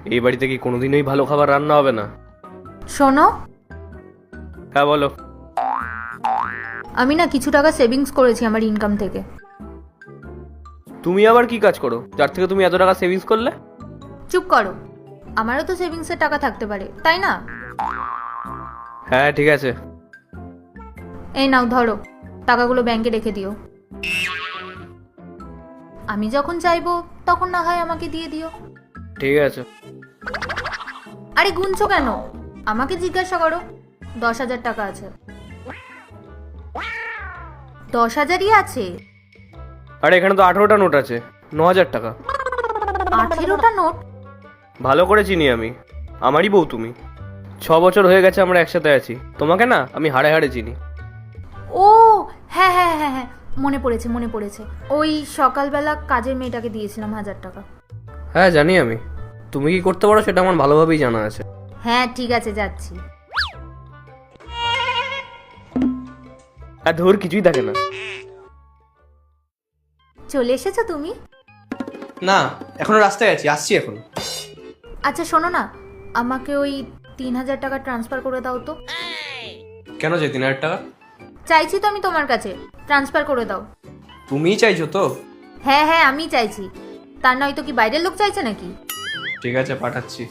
এই বাড়িতে কি কোনোদিনই ভালো খাবার রান্না হবে না? শোনো, হ্যাঁ বলো। আমি না কিছু টাকা সেভিংস করেছি আমার ইনকাম থেকে। তুমি আবার কি কাজ করো যার থেকে তুমি এত টাকা সেভিংস করলে? চুপ করো, আমারও তো সেভিংসের টাকা থাকতে পারে, তাই না? হ্যাঁ ঠিক আছে। এই নাও ধরো, টাকাগুলো ব্যাংকে রেখে দিও। আমি যখন চাইবো তখন না হয় আমাকে দিয়ে দিও। ঠিক আছে। আরে গুনছো কেন? আমাকে জিজ্ঞাসা করো। 10,000 টাকা আছে। 10,000ই আছে। আরে এখানে তো 18টা নোট আছে, 9,000 টাকা। 18টা নোট? ভালো করে চিনি আমি, আমারই বউ তুমি। 6 বছর হয়ে গেছে আমরা একসাথে আছি, তোমাকে না আমি হাড়ে হাড়ে চিনি। ও হ্যাঁ হ্যাঁ হ্যাঁ হ্যাঁ, মনে পড়েছে মনে পড়েছে। ওই সকালবেলা কাজের মেয়েটাকে দিয়েছিলাম 1,000 টাকা। হ্যাঁ জানি আমি, তুমি কি করতে পারো সেটা আমার ভালোভাবেই জানা আছে। হ্যাঁ ঠিক আছে, যাচ্ছি। আর ধর কিছুই থাকে না। চলে এসেছো তুমি? না, এখনো রাস্তায় আছি, আসছি এখন। আচ্ছা শোনো না, আমাকে ওই 3,000 টাকা ট্রান্সফার করে দাও তো। কেন চাই 3,000 টাকা? চাইছি তো আমি তোমার কাছে, ট্রান্সফার করে দাও। তুমিই চাইছো তো? হ্যাঁ হ্যাঁ আমি চাইছি, তার নয় তো কি বাইরের লোক চাইছে নাকি? ঠিক আছে পাঠাচ্ছি।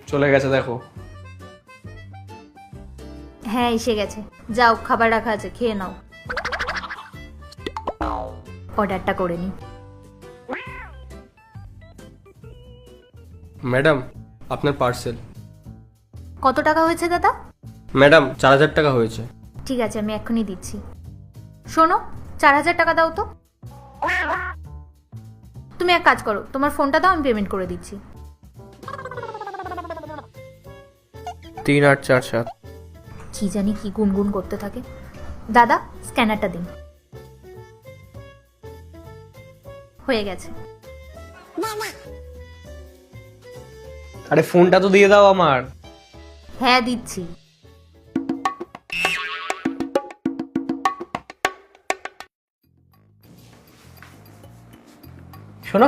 চলে গেছে দেখো। হ্যাঁ এসে গেছে, যাও খাবার রাখা আছে, খেয়ে নাও। অর্ডারটা করে নি। ম্যাডাম আপনার পার্সেল। কত টাকা হয়েছে দাদা? ম্যাডাম 4,000 টাকা হয়েছে। ঠিক আছে আমি এক্ষুনি দিচ্ছি। শোনো, 4,000 টাকা দাও তো। তুমি এক কাজ করো, তোমার ফোনটা দাও, আমি পেমেন্ট করে দিচ্ছি। 3847। কি জানি কি গুনগুন করতে থাকে। দাদা স্ক্যানারটা দিন। হয়ে গেছে। আরে ফোনটা তো দিয়ে দাও আমার। হ্যাঁ দিচ্ছি। শোনো,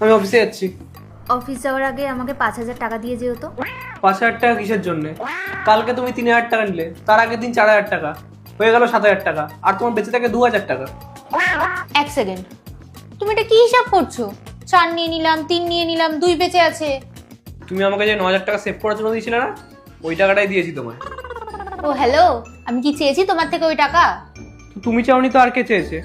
আমি অফিসে যাচ্ছি। অফিস যাওয়ার আগে আমাকে 5,000 টাকা দিয়ে যেও তো। 5,000 টাকা কিসের জন্য? কালকে তুমি 3,000 টাকা নিলে, তার আগের দিন 4,000 টাকা, হয়ে গেল 7,000 টাকা, আর তোমার বেঁচে থাকে 2,000 টাকা। এক সেকেন্ড, তুমি এটা কি হিসাব করছো? 4 নিয়ে নিলাম, 3 নিয়ে নিলাম, 2 বেঁচে আছে। তুমি আমাকে যে 9,000 টাকা সেভ করার জন্য দিয়েছিলে না, ওই টাকাটাই দিয়েছি তোমায়। ও হ্যালো, আমি কি চেয়েছি তোমার থেকে ওই টাকা? তো তুমি চাওনি তো আর কে চেয়েছে?